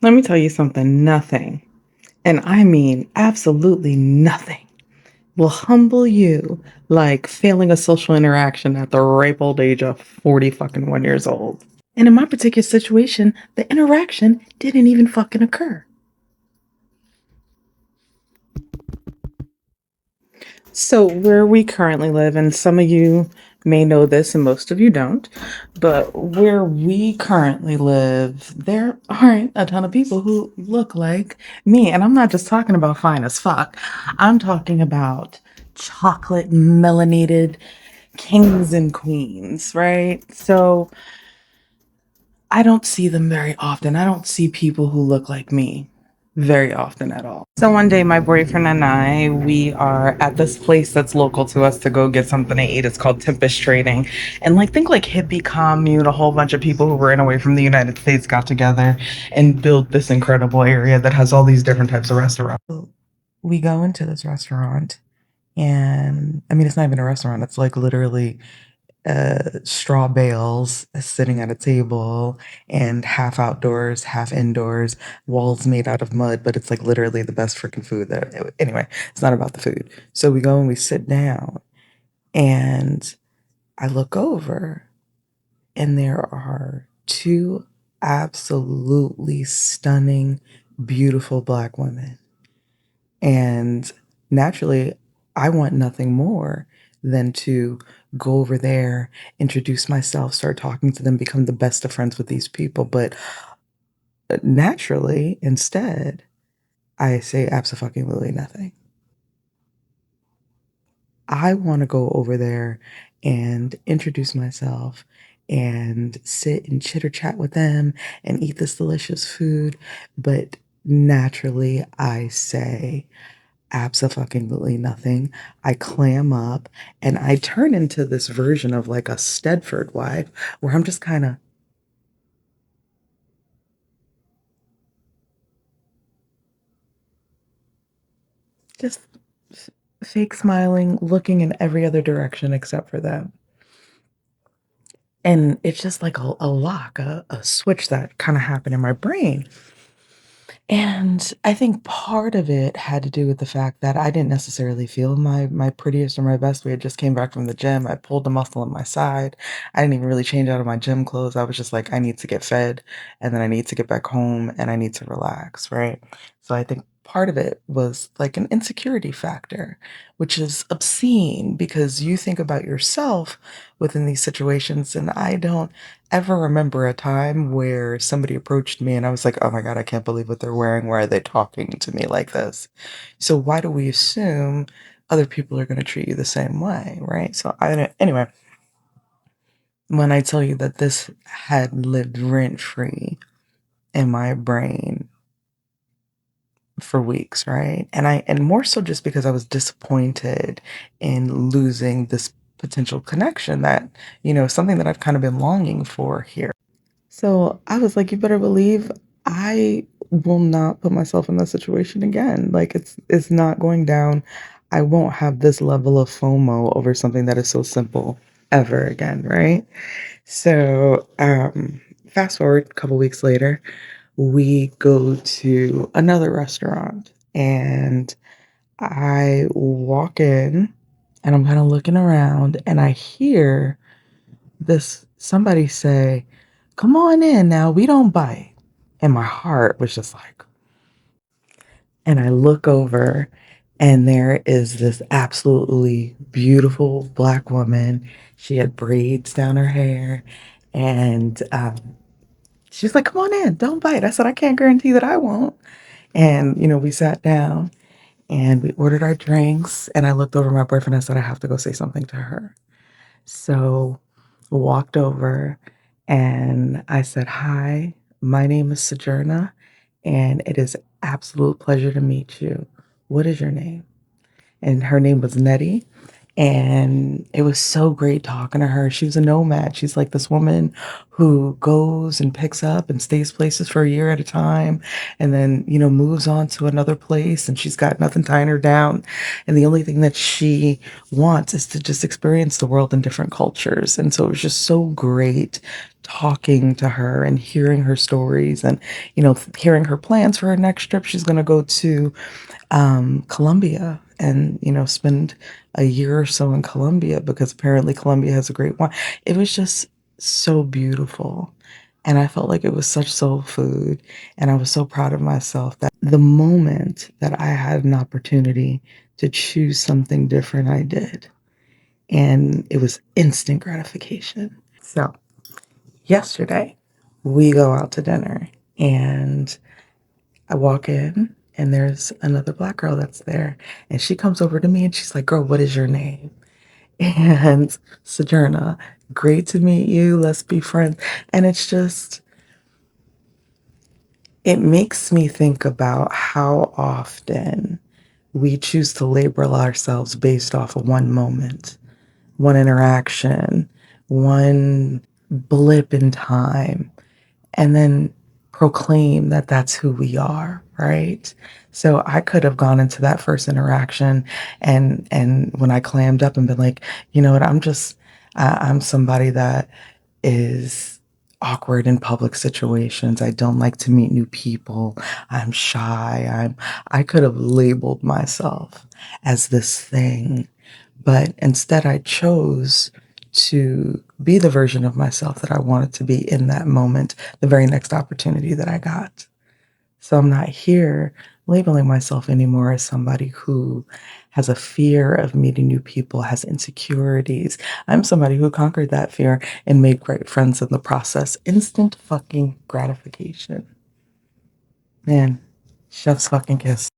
Let me tell you something, nothing, and I mean absolutely nothing, will humble you like failing a social interaction at the ripe old age of 40 fucking 1 years old. And in my particular situation, the interaction didn't even fucking occur. So, where we currently live, and some of you may know this and most of you don't, but where we currently live, there aren't a ton of people who look like me. And I'm not just talking about fine as fuck, I'm talking about chocolate melanated kings and queens, right? So, I don't see them very often. I don't see people who look like me very often at all. So one day, my boyfriend and I, we are at this place that's local to us to go get something to eat. It's called Tempest Trading. And like, think like hippie commune, a whole bunch of people who ran away from the United States got together and built this incredible area that has all these different types of restaurants. So we go into this restaurant and I mean, it's not even a restaurant. It's like literally straw bales sitting at a table and half outdoors, half indoors, walls made out of mud, but it's like literally the best freaking food that anyway, it's not about the food. So we go and we sit down and I look over and there are two absolutely stunning, beautiful black women. And naturally, I want nothing more than to go over there, introduce myself, start talking to them, become the best of friends with these people. But naturally, instead, I say absolutely nothing. I want to go over there and introduce myself and sit and chitter chat with them and eat this delicious food. But naturally, I say, absolutely nothing. I clam up and I turn into this version of like a Stedford wife where I'm just kind of just fake smiling, looking in every other direction except for them. And it's just like a lock, a switch that kind of happened in my brain. And I think part of it had to do with the fact that I didn't necessarily feel my prettiest or my best. We had just came back from the gym. I pulled the muscle in my side. I didn't even really change out of my gym clothes. I was just like, I need to get fed and then I need to get back home and I need to relax, right? So I think part of it was like an insecurity factor, which is obscene because you think about yourself within these situations and I don't ever remember a time where somebody approached me and I was like, "Oh my god, I can't believe what they're wearing. Why are they talking to me like this?" So why do we assume other people are going to treat you the same way, right? So anyway, when I tell you that this had lived rent free in my brain for weeks, right? And more so just because I was disappointed in losing this potential connection that, something that I've kind of been longing for here. So I was like, you better believe I will not put myself in that situation again. Like it's not going down. I won't have this level of FOMO over something that is so simple ever again, right? So fast forward a couple weeks later, we go to another restaurant and I walk in and I'm kind of looking around and I hear this somebody say, "Come on in now, we don't bite." And my heart was just like, and I look over and there is this absolutely beautiful black woman. She had braids down her hair and she's like, "Come on in, don't bite." I said, "I can't guarantee that I won't." And, we sat down and we ordered our drinks and I looked over at my boyfriend. I said, "I have to go say something to her." So walked over and I said, "Hi, my name is Sojourner, and it is absolute pleasure to meet you. What is your name?" And her name was Nettie. And it was so great talking to her. She was a nomad. She's like this woman who goes and picks up and stays places for a year at a time and then, moves on to another place and she's got nothing tying her down. And the only thing that she wants is to just experience the world in different cultures. And so it was just so great talking to her and hearing her stories and, hearing her plans for her next trip. She's going to go to Colombia and, spend a year or so in Colombia because apparently Colombia has a great wine. It was just so beautiful. And I felt like it was such soul food. And I was so proud of myself that the moment that I had an opportunity to choose something different, I did. And it was instant gratification. So, yesterday, we go out to dinner and I walk in and there's another Black girl that's there. And she comes over to me and she's like, "Girl, what is your name?" And Sojourner, great to meet you. Let's be friends. And it's just, it makes me think about how often we choose to label ourselves based off of one moment, one interaction, one blip in time, and then proclaim that that's who we are, right? So I could have gone into that first interaction and when I clammed up and been like, you know what, I'm somebody that is awkward in public situations. I don't like to meet new people. I'm shy. I could have labeled myself as this thing, but instead I chose to be the version of myself that I wanted to be in that moment, the very next opportunity that I got. So I'm not here labeling myself anymore as somebody who has a fear of meeting new people, has insecurities. I'm somebody who conquered that fear and made great friends in the process. Instant fucking gratification. Man, chef's fucking kiss.